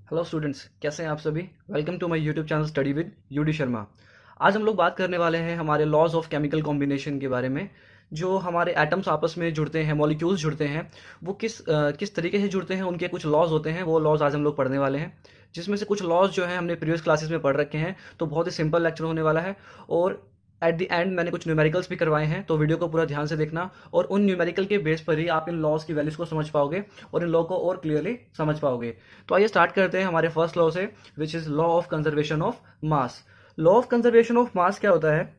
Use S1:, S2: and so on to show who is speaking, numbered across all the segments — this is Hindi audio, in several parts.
S1: हेलो स्टूडेंट्स, कैसे हैं आप सभी। Welcome to my YouTube channel study with UD Sharma. आज हम लोग बात करने वाले हैं हमारे लॉज ऑफ केमिकल कॉम्बिनेशन के बारे में। जो हमारे एटम्स आपस में जुड़ते हैं, मॉलिक्यूल्स जुड़ते हैं, वो किस तरीके से जुड़ते हैं, उनके कुछ लॉज होते हैं। वो लॉज आज हम लोग पढ़ने वाले हैं, जिसमें से कुछ लॉज जो हैं हमने प्रीवियस क्लासेस में पढ़ रखे हैं। तो बहुत ही सिंपल लेक्चर होने वाला है। और एट द एंड मैंने कुछ न्यूमेरिकल्स भी करवाए हैं, तो वीडियो को पूरा ध्यान से देखना। और उन न्यूमेरिकल के बेस पर ही आप इन लॉज की वैल्यूज को समझ पाओगे और इन लॉ को और क्लियरली समझ पाओगे। तो आइए स्टार्ट करते हैं हमारे फर्स्ट लॉ से, which is law of conservation of mass. Law of conservation of mass क्या होता है,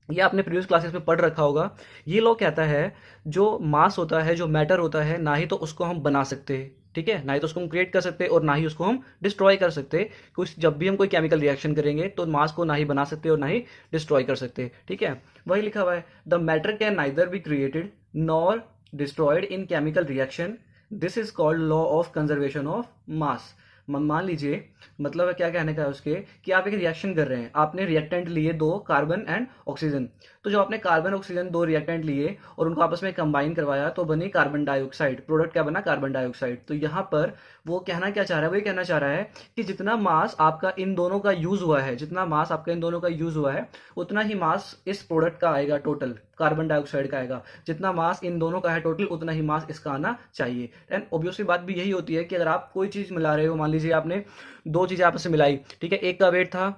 S1: ये आपने प्रीवियस क्लासेस में पढ़ रखा होगा। ये लॉ कहता है जो मास होता है, जो मैटर होता है, ना ही तो उसको हम बना सकते, ठीक है, ना ही तो उसको हम क्रिएट कर सकते और ना ही उसको हम डिस्ट्रॉय कर सकते। कुछ जब भी हम कोई केमिकल रिएक्शन करेंगे तो मास को ना ही बना सकते और ना ही डिस्ट्रॉय कर सकते, ठीक है। वही लिखा हुआ है, the matter can neither be created nor destroyed in chemical reaction, this is called law of conservation of mass. मान लीजिए, मतलब क्या कहने का है उसके, कि आप एक रिएक्शन कर रहे हैं, आपने रिएक्टेंट लिए दो, कार्बन एंड ऑक्सीजन। तो जब आपने कार्बन ऑक्सीजन दो रिएक्टेंट लिए और उनको आपस में कंबाइन करवाया तो बनी कार्बन डाइऑक्साइड। प्रोडक्ट क्या बना, कार्बन डाइऑक्साइड। तो यहाँ पर वो कहना क्या चाह रहा है, वो ये कहना चाह रहा है कि जितना मास आपका इन दोनों का यूज हुआ है, जितना मास आपका इन दोनों का यूज हुआ है, उतना ही मास इस प्रोडक्ट का आएगा, टोटल कार्बन डाइऑक्साइड का आएगा। जितना मास इन दोनों का है टोटल, उतना ही मास इसका आना चाहिए। एंड ऑब्वियसली बात भी यही होती है कि अगर आप कोई चीज मिला रहे हो, मान लीजिए आपने दो चीजें आपस में मिलाई, ठीक है, एक का वेट था,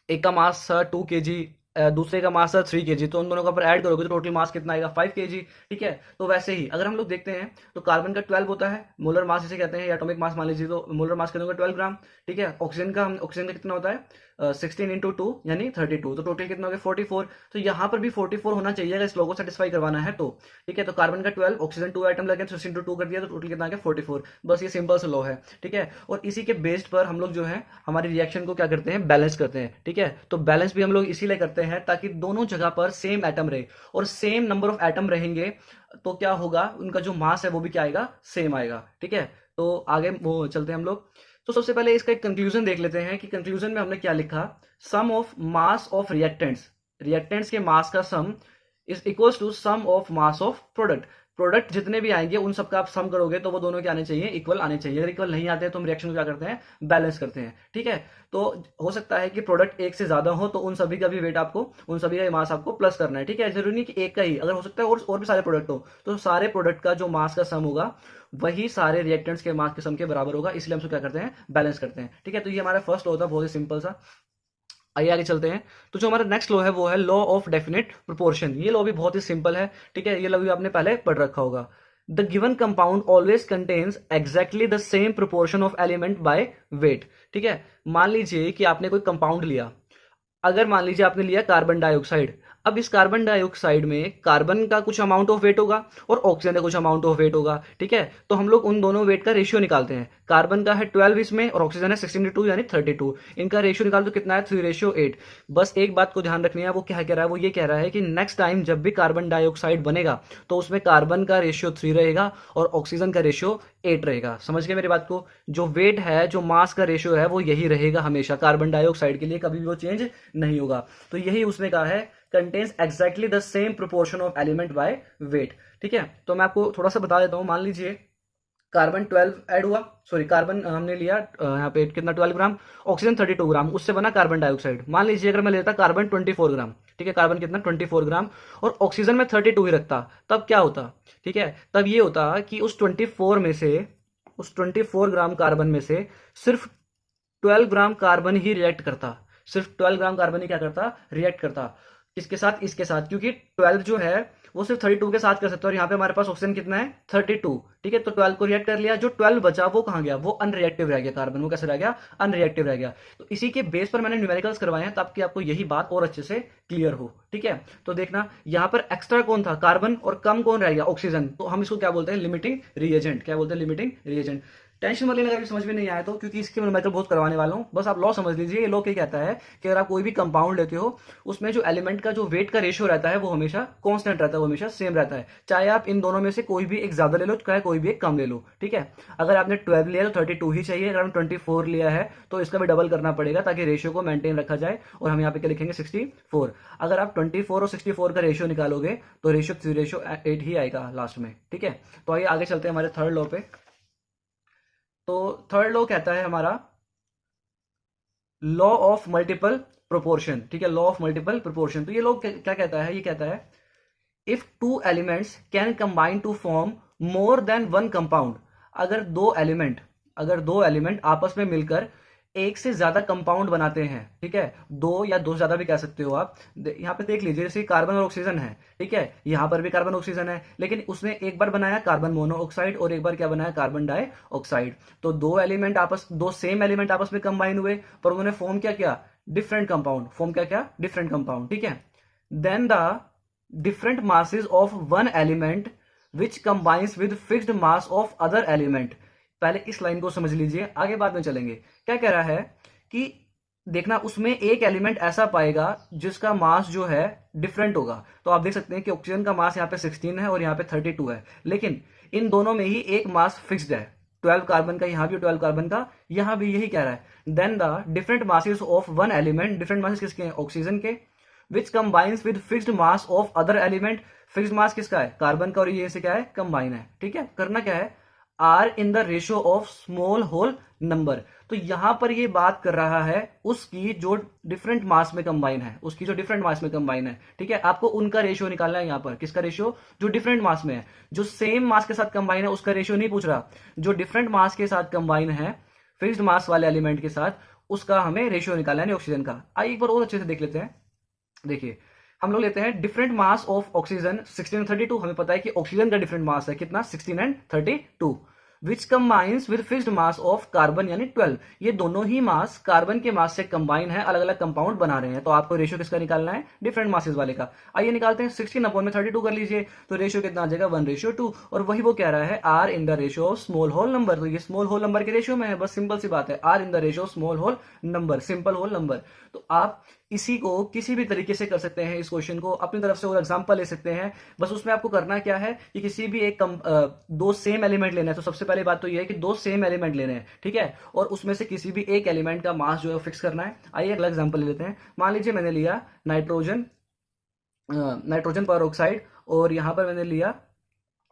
S1: एक का मास था 2 kg, दूसरे का मास था 3 kg। तो उन दोनों का पर ऐड करोगे तो टोटल मास कितना आएगा, 5 kg, ठीक है। तो वैसे ही अगर हम लोग देखते हैं तो कार्बन का 12 होता है, मोलर मास जिसे कहते हैं, या एटॉमिक मास मान लीजिए, तो मोलर मास कितना होगा, 12 ग्राम, ठीक है। ऑक्सीजन का कितना होता है, 16 × 2 यानी 32। तो टोटल कितना हो गया, 44। तो यहाँ पर भी 44 होना चाहिए अगर इस लोगो सेटिस्फाई करवाना है तो, ठीक है। तो कार्बन का 12, ऑक्सीजन 2 आइटम लगे, 16 × 2 कर दिया, तो टोटल कितना आ गया, 44। बस ये सिंपल सा लॉ है, ठीक है। और इसी के बेस्ड पर हम लोग जो है हमारी रिएक्शन को क्या करते हैं, बैलेंस करते हैं, ठीक है। तो बैलेंस भी हम लोग इसीलिए करते हैं ताकि दोनों जगह पर सेम एटम रहे, और सेम नंबर ऑफ एटम रहेंगे तो क्या होगा, उनका जो मास है वो भी क्या आएगा, सेम आएगा, ठीक है। तो आगे वो चलते हैं हम लोग। तो सबसे पहले इसका एक कंक्लूजन देख लेते हैं कि कंक्लूजन में हमने क्या लिखा। Sum of mass of reactants, reactants के मास का sum is equals to sum of mass of product. Product जितने भी आएंगे उन सबका आप सम करोगे तो वो दोनों क्या आने चाहिए, इक्वल आने चाहिए। अगर इक्वल नहीं आते हैं तो हम रिएक्शन को क्या करते हैं, बैलेंस करते हैं, ठीक है। तो हो सकता है कि प्रोडक्ट एक से ज्यादा हो तो उन सभी का भी वेट आपको, उन सभी का मास आपको प्लस करना है, ठीक है। जरूरी नहीं कि एक का ही, अगर हो सकता है और भी सारे प्रोडक्ट हो तो सारे प्रोडक्ट का जो मास का सम होगा वही सारे रिएक्टेंट्स के मास के सम के बराबर होगा, इसलिए हम इसको क्या करते हैं, बैलेंस करते हैं, ठीक है। तो ये हमारा फर्स्ट लॉ होता है, बहुत ही सिंपल सा। आइए आगे चलते हैं। तो जो हमारा नेक्स्ट लॉ है वो है लॉ ऑफ डेफिनेट प्रोपोर्शन। ये लॉ भी बहुत ही सिंपल है, ठीक है। ये लॉ भी आपने पहले पढ़ रखा होगा। The given compound always contains exactly the same proportion of element by weight, ठीक है। मान लीजिए कि आपने कोई कंपाउंड लिया, अगर मान लीजिए आपने लिया कार्बन डाइऑक्साइड। अब इस कार्बन डाइऑक्साइड में कार्बन का कुछ अमाउंट ऑफ वेट होगा और ऑक्सीजन का कुछ अमाउंट ऑफ वेट होगा, ठीक है। तो हम लोग उन दोनों वेट का रेशियो निकालते हैं। कार्बन का है 12 इसमें और ऑक्सीजन है 16 × 2 यानी 32। इनका रेशियो निकाल तो कितना है, 3:8। बस एक बात को ध्यान रखनी है, वो क्या कह रहा है, वो ये कह रहा है कि नेक्स्ट टाइम जब भी कार्बन डाइऑक्साइड बनेगा तो उसमें कार्बन का रेशियो 3 रहेगा और ऑक्सीजन का रेशियो 8 रहेगा। समझ गए मेरी बात को। जो वेट है, जो मास का रेशियो है, वो यही रहेगा हमेशा कार्बन डाइऑक्साइड के लिए, कभी भी वो चेंज नहीं होगा। तो यही उसने कहा है, contains exactly the same proportion of element by weight, ठीक है। तो मैं आपको थोड़ा सा बता देता हूं। मान लीजिए कार्बन 12 ऐड हुआ, सॉरी कार्बन हमने लिया यहाँ पे कितना, 12 ग्राम, ऑक्सीजन 32 ग्राम, उससे बना कार्बन डाइऑक्साइड। मान लीजिए अगर मैं लेता कार्बन 24 ग्राम, ठीक है, कार्बन कितना 24 ग्राम, और ऑक्सीजन में 32 ही रखता, तब क्या होता, ठीक है। तब ये होता कि उस 24 में से, उस 24 ग्राम कार्बन में से सिर्फ 12 ग्राम कार्बन ही रिएक्ट करता, सिर्फ 12 ग्राम कार्बन ही क्या करता, रिएक्ट करता। किसके साथ, इसके साथ, क्योंकि 12 जो है वो सिर्फ 32 के साथ कर सकते हैं, और यहाँ पे हमारे पास ऑक्सीजन कितना है, 32, ठीक है। तो 12 को रिएक्ट कर लिया, जो 12 बचा वो कहाँ गया, वो अनरिएक्टिव रह गया कार्बन। वो कैसे रह गया, अनरिएक्टिव रह गया। तो इसी के बेस पर मैंने न्यूमेरिकल्स करवाए हैं ताकि आपको यही बात और अच्छे से क्लियर हो, ठीक है। तो देखना यहाँ पर एक्स्ट्रा कौन था, कार्बन, और कम कौन रह गया, ऑक्सीजन। तो हम इसको क्या बोलते हैं, लिमिटिंग रिएजेंट। क्या बोलते हैं, लिमिटिंग रिएजेंट। टेंशन वाली अगर समझ में नहीं आया तो, क्योंकि इसके मैं तो बहुत करवाने वाला हूं, बस आप लॉ समझ लीजिए। ये लॉ क्या कहता है कि अगर आप कोई भी कंपाउंड लेते हो उसमें जो एलिमेंट का जो वेट का रेशियो रहता है वो हमेशा कांस्टेंट रहता है, वो हमेशा सेम रहता है। चाहे आप इन दोनों में से कोई भी एक ज्यादा ले लो, चाहे कोई भी एक कम ले लो, ठीक है। अगर आपने 12 लिया तो 32 ही चाहिए, अगर हमने 24 लिया है तो इसका भी डबल करना पड़ेगा ताकि रेशियो को मेंटेन रखा जाए। और हम यहाँ पे क्या लिखेंगे, 64। अगर आप 24 और 64 का रेशियो निकालोगे तो रेशियो 8 ही आएगा लास्ट में, ठीक है। तो आइए आगे चलते हैं हमारे थर्ड लॉ पे। तो थर्ड लॉ कहता है हमारा लॉ ऑफ मल्टीपल प्रोपोर्शन, ठीक है, लॉ ऑफ मल्टीपल प्रोपोर्शन। तो ये लॉ क्या कहता है, ये कहता है if two elements can combine to form more than one compound, अगर दो एलिमेंट आपस में मिलकर एक से ज्यादा कंपाउंड बनाते हैं, ठीक है, दो या दो से ज्यादा भी कह सकते हो आप। यहाँ पे देख लीजिए, जैसे कार्बन और ऑक्सीजन है, ठीक है, यहाँ पर भी कार्बन ऑक्सीजन है, लेकिन उसने एक बार बनाया कार्बन मोनोऑक्साइड और एक बार क्या बनाया, कार्बन डाइऑक्साइड। तो दो सेम एलिमेंट आपस में कंबाइन हुए, पर उन्होंने फॉर्म क्या किया, डिफरेंट कंपाउंड, फॉर्म क्या किया, डिफरेंट कंपाउंड, ठीक है। Then the different masses of one element which combines with fixed mass of other element। पहले इस लाइन को समझ लीजिए, आगे बाद में चलेंगे। क्या कह रहा है कि देखना, उसमें एक एलिमेंट ऐसा पाएगा जिसका मास जो है डिफरेंट होगा। तो आप देख सकते हैं कि ऑक्सीजन का मास यहाँ पे 16 है और यहाँ पे 32 है, लेकिन इन दोनों में ही एक मास फिक्स्ड है, 12 कार्बन का यहाँ भी, 12 कार्बन का यहाँ भी, यही कह रहा है। Then the different masses of one element, different masses किसके हैं, ऑक्सीजन के, which combines with fixed mass of other element, fixed mass किसका है, कार्बन का, और ये से क्या है, कंबाइन है, ठीक है। करना क्या है, are in the ratio of small whole number. तो यहां पर ये बात कर रहा है उसकी जो डिफरेंट मास में कंबाइन है, उसकी जो डिफरेंट मास में कंबाइन है, ठीक है। आपको उनका रेशियो निकालना है, यहां पर किसका रेशियो, जो डिफरेंट मास में है। जो सेम मास के साथ कंबाइन है उसका रेशियो नहीं पूछ रहा, जो डिफरेंट मास के साथ कंबाइन है फिक्स्ड मास वाले एलिमेंट के साथ, उसका हमें रेशियो निकालना है ऑक्सीजन का। आइए एक बार और अच्छे से देख लेते हैं। देखिए, हम लोग लेते हैं different mass of oxygen 16 and 32। हमें पता है कि ऑक्सीजन का डिफरेंट मास है कितना, 16 and 32, which combines with fixed mass of carbon यानी 12। ये दोनों ही मास कार्बन के मास से कंबाइन है, अलग अलग कंपाउंड बना रहे हैं। तो आपको रेशियो किसका निकालना है, डिफरेंट मासेस वाले का। आइए निकालते हैं, 16 अपॉन में 32 कर लीजिए, तो रेशियो कितना आ जाएगा, 1:2। और वही वो कह रहा है, are in the ratio of small whole number. तो ये स्मॉल होल नंबर के रेशियो में है, बस सिंपल सी बात है, are in the ratio of small whole number, simple whole number. तो आप इसी को किसी भी तरीके से कर सकते हैं, इस क्वेश्चन को अपनी तरफ से और एग्जांपल ले सकते हैं। बस उसमें आपको करना क्या है कि किसी भी दो सेम एलिमेंट लेना है। तो सबसे पहले बात तो ये है कि दो सेम एलिमेंट लेने हैं, ठीक है, और उसमें से किसी भी एक एलिमेंट का मास जो है फिक्स करना है। आइए अगला एग्जांपल ले लेते हैं। मान लीजिए मैंने लिया नाइट्रोजन पर ऑक्साइड, और यहां पर मैंने लिया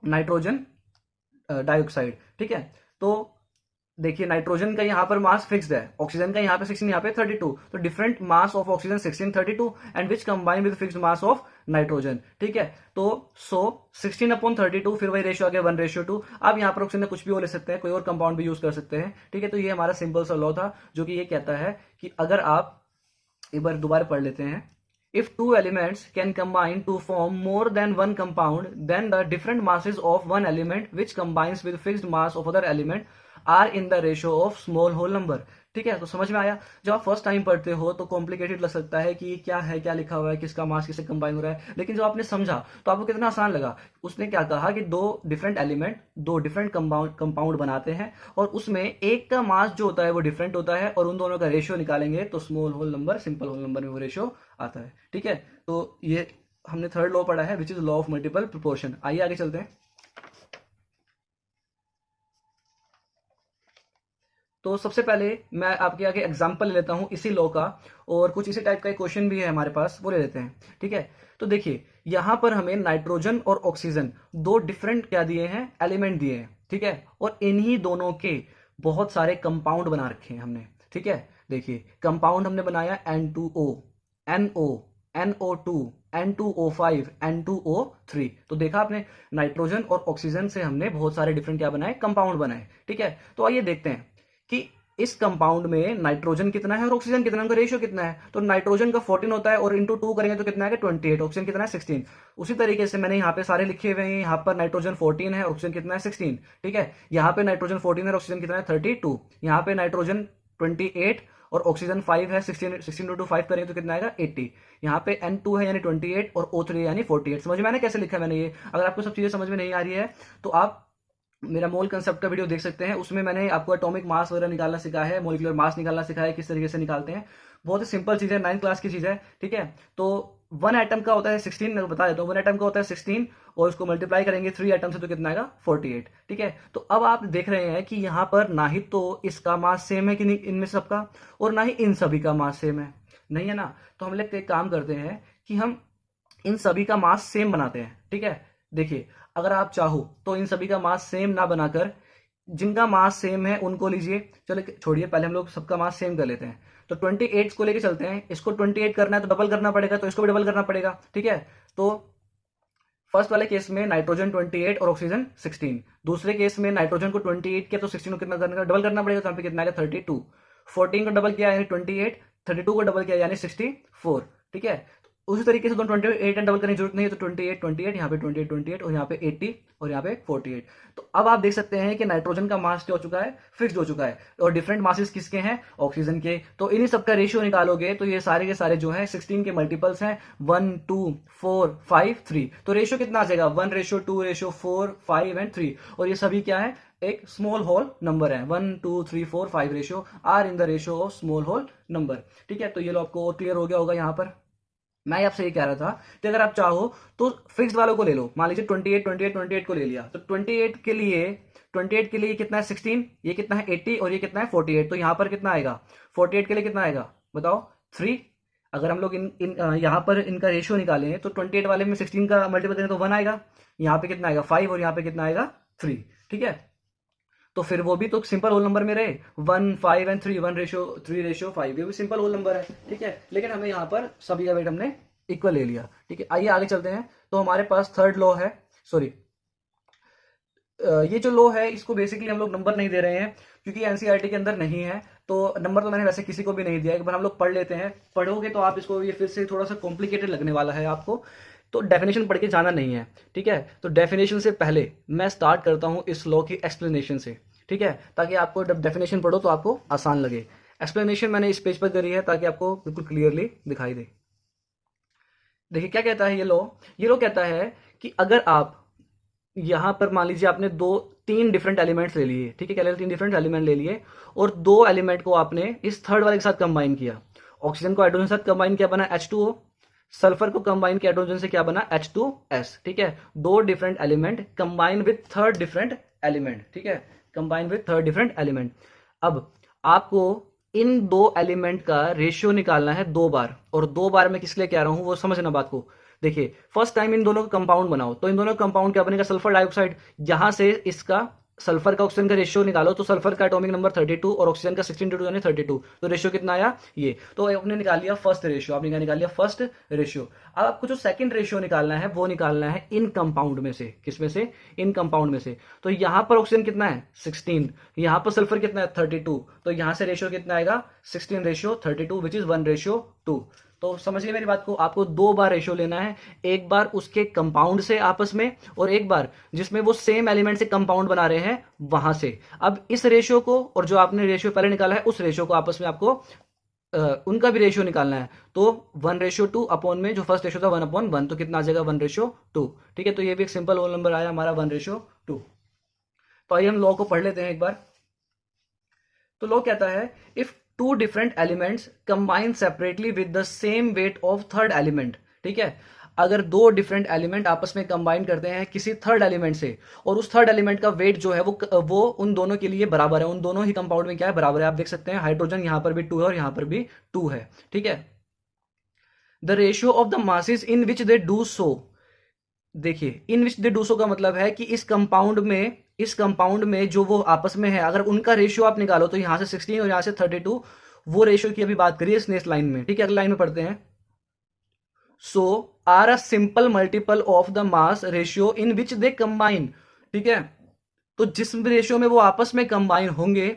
S1: नाइट्रोजन डाइऑक्साइड, ठीक है। तो देखिए, नाइट्रोजन का यहाँ पर मास फिक्स्ड है, ऑक्सीजन का यहाँ पे 16, यहाँ पे 32। तो different mass of oxygen 16, 32 and which combine with fixed mass of nitrogen, ठीक है। तो 16 अपॉन 32, फिर वही रेशियो आ गया 1:2। आप यहाँ पर ऑक्सीजन कुछ भी और ले सकते हैं, कोई और कंपाउंड भी यूज कर सकते हैं, ठीक है। तो ये हमारा सिंपल सा लॉ था, जो कि ये कहता है कि अगर आप एक बार दोबारा पढ़ लेते हैं, if two elements can combine to form more than one compound, then the different masses of one element which combines with fixed mass of other element are in the ratio of small whole number। ठीक है, तो समझ में आया। जब आप फर्स्ट टाइम पढ़ते हो तो कॉम्प्लिकेटेड लग सकता है कि ये क्या है, क्या लिखा हुआ है, किसका मास किससे कंबाइन हो रहा है, लेकिन जब आपने समझा तो आपको कितना आसान लगा। उसने क्या कहा कि दो डिफरेंट एलिमेंट दो डिफरेंट कंपाउंड बनाते हैं, और उसमें एक का मास जो होता है वो डिफरेंट होता है, और उन दोनों का रेशियो निकालेंगे तो small whole number simple whole number में वो रेशियो आता है, ठीक है। तो ये हमने थर्ड लॉ पढ़ा है, which is law of multiple proportion. आइए आगे चलते हैं। तो सबसे पहले मैं आपके आगे एग्जांपल ले लेता हूं इसी लॉ का, और कुछ इसी टाइप का एक क्वेश्चन भी है हमारे पास, वो ले लेते हैं, ठीक है। तो देखिए, यहां पर हमें नाइट्रोजन और ऑक्सीजन दो डिफरेंट क्या दिए हैं, एलिमेंट दिए हैं, ठीक है, और इन्हीं दोनों के बहुत सारे कंपाउंड बना रखे हैं हमने, ठीक है। देखिए, कंपाउंड हमने बनाया N2O, NO, NO2, N2O5, N2O3। तो देखा आपने, नाइट्रोजन और ऑक्सीजन से हमने बहुत सारे डिफरेंट क्या बनाए, कंपाउंड बनाए, ठीक है। तो आइए देखते हैं कि इस कंपाउंड में नाइट्रोजन कितना है और ऑक्सीजन कितना है, उनका रेशियो कितना है। तो नाइट्रोजन का 14 होता है, और इंटू 2 करेंगे तो कितना है 28, ऑक्सीजन कितना है 16। उसी तरीके से मैंने यहाँ पे सारे लिखे हुए हैं, यहाँ पर नाइट्रोजन 14 है, ऑक्सीजन कितना है 16, ठीक है। यहाँ पे नाइट्रोजन 14 है, ऑक्सीजन कितना है 32। यहाँ पे नाइट्रोजन 28 और ऑक्सीजन 5 है, 16 टू 5 करेंगे तो कितना आएगा 80। यहाँ पे N2 है यानी 28 और O3 यानी 48। समझ में आना कैसे लिखा है मैंने ये। अगर आपको सब चीजें समझ में नहीं आ रही है तो आप मेरा मोल कंसेप्ट का वीडियो देख सकते हैं, उसमें मैंने आपको एटॉमिक मास वगैरह निकालना सिखाया है, मॉलिक्यूलर मास निकालना सिखाया है, किस तरीके से निकालते हैं। बहुत ही सिंपल चीज है, 9th क्लास की चीज है, ठीक है। तो वन एटम का होता है 16, मैं बता देता हूँ, वन एटम का होता है 16, और उसको मल्टीप्लाई करेंगे 3 एटम से तो कितना आएगा 48, ठीक है। तो अब आप देख रहे हैं कि यहाँ पर ना ही तो इसका मास सेम है कि नहीं इनमें सबका, और ना ही इन सभी का मास सेम है, नहीं है ना। तो हम लोग एक काम करते हैं कि हम इन सभी का मास सेम बनाते हैं, ठीक है। देखिए, अगर आप चाहो तो इन सभी का मास सेम ना बनाकर जिनका मास सेम है उनको लीजिए। चलो छोड़िए, पहले हम लोग सबका मास सेम कर लेते हैं। तो 28 को लेके चलते हैं, इसको 28 करना है तो डबल करना पड़ेगा, तो इसको भी डबल करना पड़ेगा। ठीक है, तो फर्स्ट वाले केस में नाइट्रोजन 28 और ऑक्सीजन 16, दूसरे केस में नाइट्रोजन को 28 किया तो 16 को कितना करना, डबल करना पड़ेगा, तो यहाँ पे कितना आएगा 32। 14 को डबल किया यानी 28, 32 को डबल किया यानी 64। ठीक है, तो उसी तरीके से दोनों 28 एंड डबल करने की जरूरत नहीं है, तो 28 28 यहाँ पे 28 28 और यहाँ पे 80 और यहाँ पे 48। तो अब आप देख सकते हैं कि नाइट्रोजन का मास क्या हो चुका है, फिक्स्ड हो चुका है, और डिफरेंट मासेस किसके हैं, ऑक्सीजन के। तो इन्हीं सबका रेशियो निकालोगे तो ये सारे के सारे जो है 16 के मल्टीपल्स हैं, 1 2 4 5 3। तो रेशियो कितना आ जाएगा, 1:2:4 5 एंड 3, और ये सभी क्या है, एक स्मॉल होल नंबर है। 1 2 3 4 5 ratio are in the ratio of small whole number. ठीक है, तो ये लो आपको और क्लियर हो गया होगा। यहाँ पर मैं आपसे ये कह रहा था कि अगर आप चाहो तो फिक्स्ड वालों को ले लो। मान लीजिए 28 28 28 को ले लिया, तो 28 के लिए कितना है 16, ये कितना है 80 और ये कितना है 48। तो यहाँ पर कितना आएगा, 48 के लिए कितना आएगा बताओ, 3। अगर हम लोग यहाँ पर इनका रेशियो निकालें तो 28 वाले में 16 का मल्टीपल करें तो 1 आएगा, यहाँ पे कितना आएगा 5 और यहाँ पे कितना आएगा 3। ठीक है, तो फिर वो भी तो सिंपल होल नंबर में रहे, 1 5 एंड 3, 1:3:5, ये भी सिंपल होल नंबर है। ठीक है, लेकिन हमें यहाँ पर सभी का वेट हमने इक्वल ले लिया। ठीक है, आइए आगे चलते हैं। तो हमारे पास थर्ड लॉ है, सॉरी ये जो लॉ है इसको बेसिकली हम लोग नंबर नहीं दे रहे हैं क्योंकि एनसीईआरटी के अंदर नहीं है, तो नंबर तो मैंने वैसे किसी को भी नहीं दिया है, एक बार हम लोग पढ़ लेते हैं। पढ़ोगे तो आप इसको, ये फिर से थोड़ा सा कॉम्प्लिकेटेड लगने वाला है आपको, तो डेफिनेशन पढ़ के जाना नहीं है। ठीक है, तो डेफिनेशन से पहले मैं स्टार्ट करता हूँ इस लॉ की एक्सप्लेनेशन से। ठीक है, ताकि आपको जब डेफिनेशन पढ़ो तो आपको आसान लगे। एक्सप्लेनेशन मैंने इस पेज पर करी है ताकि आपको बिल्कुल क्लियरली दिखाई दे। देखिए क्या कहता है ये लॉ कहता है कि अगर आप यहाँ पर मान लीजिए आपने 3 डिफरेंट एलिमेंट्स ले लिए। ठीक है, क्या 3 डिफरेंट एलिमेंट ले लिए और 2 एलिमेंट को आपने इस थर्ड वाले के साथ कंबाइन किया। ऑक्सीजन को हाइड्रोजन के साथ कंबाइन किया, बना H2O। सल्फर को कंबाइन किया हाइड्रोजन से, क्या बना H2S। ठीक है, 2 different element combine with third different element. ठीक है, combine with third different element. अब आपको इन 2 एलिमेंट का रेशियो निकालना है 2 बार, और 2 बार मैं किस लिए कह रहा हूं वो समझना बात को। देखिए फर्स्ट टाइम इन दोनों का कंपाउंड बनाओ, तो इन दोनों का कंपाउंड क्या बनेगा, सल्फर डाइऑक्साइड। यहां से इसका सल्फर का ऑक्सीजन का रेशियो निकालो, तो सल्फर का एटॉमिक नंबर 32 और ऑक्सीजन का 16 यानी 32। तो रेशियो कितना आया ये, तो आपने निकाल लिया फर्स्ट रेशियो, आपने क्या निकाल लिया फर्स्ट रेशियो। अब आपको जो सेकंड रेशियो निकालना है वो निकालना है इन कंपाउंड में से। किसमें से, इन कंपाउंड में से। तो यहां पर ऑक्सीजन कितना है 16, यहां पर सल्फर कितना है 32, तो यहां से रेशियो कितना आएगा 16:32 विच इज 1:2। तो समझिए मेरी बात को, आपको 2 बार रेशियो लेना है, एक बार उसके कंपाउंड से आपस में और एक बार जिसमें वो सेम एलिमेंट से कंपाउंड बना रहे हैं वहां से। अब इस रेशियो को और जो आपने रेशियो पहले निकाला है उस रेशियो को आपस में आपको उनका भी रेशियो निकालना है। तो 1:2 अपॉन में जो फर्स्ट रेशियो था 1/1, तो कितना आ जाएगा 1:2। ठीक है, तो ये भी एक सिंपल होल नंबर आया हमारा 1:2। तो आइए हम लॉ को पढ़ लेते हैं एक बार। तो लॉ कहता है if 2 different elements combine separately with the same weight of third element. ठीक है, अगर 2 डिफरेंट एलिमेंट आपस में कंबाइन करते हैं किसी थर्ड एलिमेंट से, और उस थर्ड एलिमेंट का वेट जो है वो उन दोनों के लिए बराबर है, उन दोनों ही कंपाउंड में क्या है, बराबर है। आप देख सकते हैं हाइड्रोजन यहां पर भी 2 है और यहां पर भी 2 है। ठीक है, the ratio of the masses in which they do सो। देखिए इन विच दे डू सो का मतलब है कि इस कंपाउंड में जो वो आपस में है, अगर उनका रेशियो आप निकालो तो यहां से 16 और यहां से 32, वो रेशियो की अभी बात करिए इस नेक्स्ट लाइन में। ठीक है, अगली लाइन में पढ़ते हैं। So are a simple multiple of the mass ratio in which they combine. ठीक है, तो जिस रेशियो में वो आपस में कंबाइन होंगे,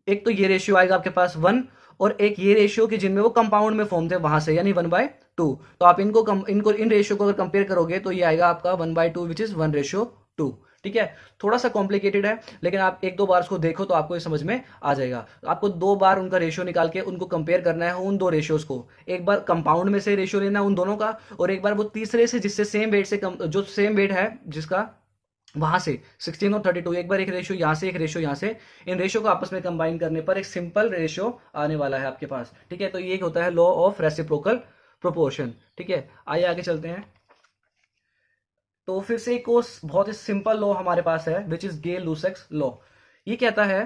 S1: एक तो ये रेशियो आएगा आपके पास 1, और एक ये रेशियो की जिनमें वो कंपाउंड में फॉर्म थे वहां से, यानी 1/2। तो आप इन रेशियो को अगर कंपेयर करोगे तो ये आएगा आपका 1/2 विच इज 1:2। ठीक है, थोड़ा सा कॉम्प्लिकेटेड है, लेकिन आप 1-2 बार उसको देखो तो आपको ये समझ में आ जाएगा। तो आपको 2 बार उनका रेशियो निकाल के उनको कंपेयर करना है, उन 2 रेशियोज को। एक बार कंपाउंड में से रेशियो लेना है उन दोनों का, और एक बार वो तीसरे से जिससे सेम वेट से जो सेम वेट है जिसका, वहां से 16 और 32, एक बार एक रेशियो यहां से, एक रेशियो यहां से, इन रेशियो को आपस में कंबाइन करने पर एक सिंपल रेशियो आने वाला है आपके पास। ठीक है, तो ये होता है लॉ ऑफ रेसिप्रोकल प्रोपोर्शन। ठीक है, आइए आगे चलते हैं। तो फिर से एक बहुत ही सिंपल लॉ हमारे पास है विच इज गे-लुसैक्स लॉ। ये कहता है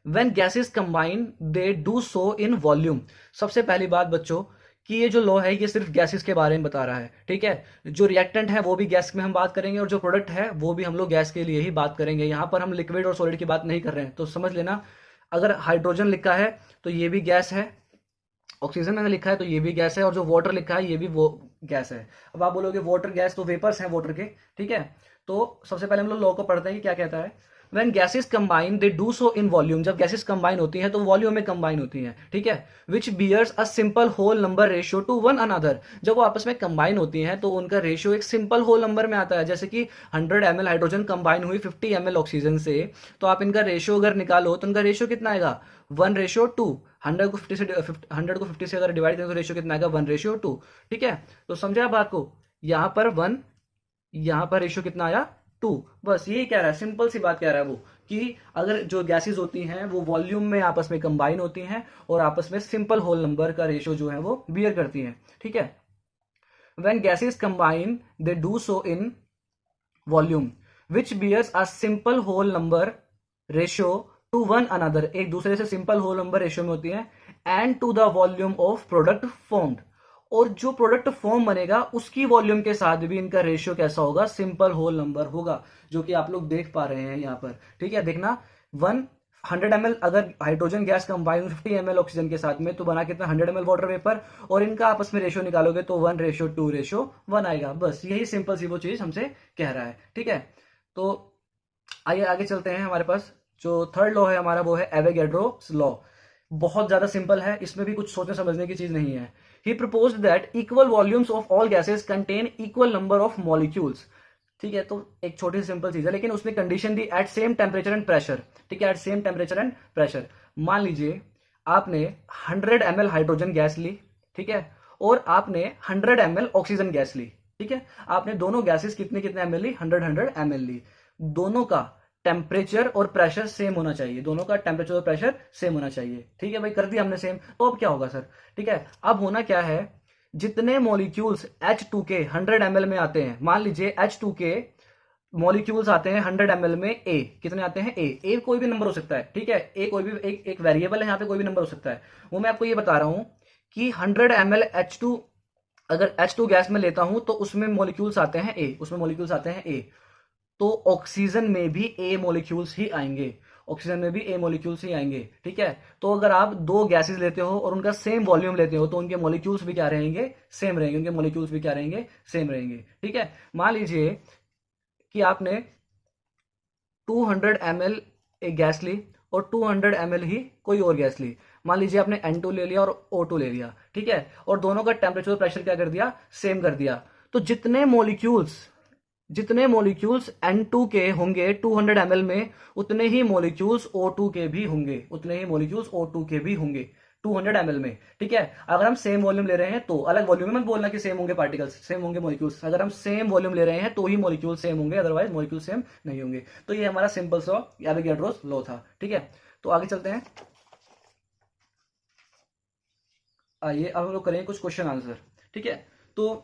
S1: when gases combine they do so in volume. सबसे पहली बात बच्चों कि ये जो लॉ है ये सिर्फ गैसेस के बारे में बता रहा है, ठीक है। जो रिएक्टेंट है वो भी गैस में हम बात करेंगे और जो प्रोडक्ट है वो भी हम लोग गैस के लिए ही बात करेंगे। यहाँ पर हम लिक्विड और सॉलिड की बात नहीं कर रहे हैं, तो समझ लेना। अगर हाइड्रोजन लिखा है तो ये भी गैस है, ऑक्सीजन मैंने लिखा है तो ये भी गैस है, और जो वाटर लिखा है ये भी वो गैस है। अब आप बोलोगे वाटर गैस, तो वेपर्स हैं वाटर के, ठीक है। तो सबसे पहले हम लोग लॉ को पढ़ते हैं कि क्या कहता है। When gases combine they do so in volume, जब गैसेस कंबाइन होती हैं तो वॉल्यूम में कंबाइन होती हैं, ठीक है। Which bears a simple whole number ratio to one another, जब वो आपस में कंबाइन होती हैं तो उनका रेशियो एक सिंपल होल नंबर में आता है। जैसे कि 100 ml हाइड्रोजन कंबाइन हुई 50 ml ऑक्सीजन से, तो आप इनका रेशियो अगर निकालो तो इनका रेशियो कितना आएगा, 1:2। 100 को 50 से अगर डिवाइड करें तो रेशियो कितना आएगा, 1:2, ठीक है। तो समझे आप बात को, यहाँ पर 1, यहाँ पर रेशियो कितना आया, 2। बस यही कह रहा है, सिंपल सी बात कह रहा है वो, कि अगर जो गैसेस होती हैं वो वॉल्यूम में आपस में कंबाइन होती हैं और आपस में सिंपल होल नंबर का रेशियो जो है वो बियर करती हैं, ठीक है। When gases combine they do so in volume which bears a simple whole number ratio to one another, एक दूसरे से सिंपल होल नंबर रेशियो में होती है, and to the volume of product formed, और जो प्रोडक्ट फॉर्म बनेगा उसकी वॉल्यूम के साथ भी इनका रेशियो कैसा होगा, सिंपल होल नंबर होगा, जो कि आप लोग देख पा रहे हैं यहाँ पर, ठीक है। देखना 100 ml अगर hydrogen gas combine 50 ml oxygen के साथ में, तो बना कितना 100 ml वाटर वेपर, और इनका आपस में रेशियो निकालोगे तो 1:2:1 आएगा। बस यही सिंपल सी वो चीज हमसे कह रहा है, ठीक है। तो आइए आगे चलते हैं। हमारे पास जो थर्ड लॉ है हमारा वो है एवोगैड्रोस लॉ। बहुत ज्यादा सिंपल है, इसमें भी कुछ सोचने समझने की चीज नहीं है। He proposed that equal volumes of all gases contain equal number of molecules, ठीक है। तो एक छोटी सी सिंपल चीज है, लेकिन उसने कंडीशन दी at same temperature and pressure, ठीक है, at same temperature and pressure. मान लीजिए आपने 100 ml हाइड्रोजन गैस ली, ठीक है, और आपने 100 ml ऑक्सीजन गैस ली, ठीक है। आपने दोनों गैसेस कितने कितने ml ली, 100 ml ली। दोनों का टेम्परेचर और प्रेशर सेम होना चाहिए, दोनों का टेम्परेचर और प्रेशर सेम होना चाहिए, ठीक है भाई। कर दिया हमने सेम, तो अब क्या होगा सर, ठीक है। अब होना क्या है, जितने मॉलिक्यूल्स H2K 100 ml में आते हैं, मान लीजिए H2K मॉलिक्यूल्स आते हैं 100 ml में, ए कितने आते हैं, ए कोई भी नंबर हो सकता है, ठीक है। ए कोई भी एक वेरिएबल है, यहाँ पे कोई भी नंबर हो सकता है। वो मैं आपको ये बता रहा हूं कि 100 ml H2, अगर H2 गैस में लेता हूं तो उसमें मॉलिक्यूल्स आते हैं ए, उसमें मॉलिक्यूल्स आते हैं ए, तो ऑक्सीजन में भी ए मॉलिक्यूल्स ही आएंगे, ऑक्सीजन में भी ए मॉलिक्यूल्स ही आएंगे, ठीक है। तो अगर आप दो गैसेस लेते हो और उनका सेम वॉल्यूम लेते हो तो उनके मॉलिक्यूल्स भी क्या रहेंगे, सेम रहेंगे, उनके मॉलिक्यूल्स भी क्या रहेंगे, सेम रहेंगे, ठीक है। मान लीजिए कि आपने 200 ml एक गैस ली और 200 ml ही कोई और गैस ली, मान लीजिए आपने N2 ले लिया और O2 ले लिया, ठीक है, और दोनों का टेम्परेचर और प्रेशर क्या कर दिया, सेम कर दिया। तो जितने मॉलिक्यूल्स N2 के होंगे 200 ml में, उतने ही मॉलिक्यूल्स O2 के भी होंगे, उतने ही मॉलिक्यूल्स O2 के भी होंगे 200 ml में, ठीक है। अगर हम सेम वॉल्यूम ले रहे हैं तो अलग वॉल्यूम में मत बोलना कि सेम होंगे पार्टिकल्स, सेम होंगे मॉलिक्यूल्स। अगर हम सेम वॉल्यूम ले रहे हैं तो ही मॉलिक्यूल सेम होंगे, अदरवाइज मॉलिक्यूल सेम नहीं होंगे। तो ये हमारा सिंपल सा एवोगैड्रोस लॉ था, ठीक है। तो आगे चलते हैं, आइए अब हम लोग करेंगे कुछ क्वेश्चन आंसर, ठीक है। तो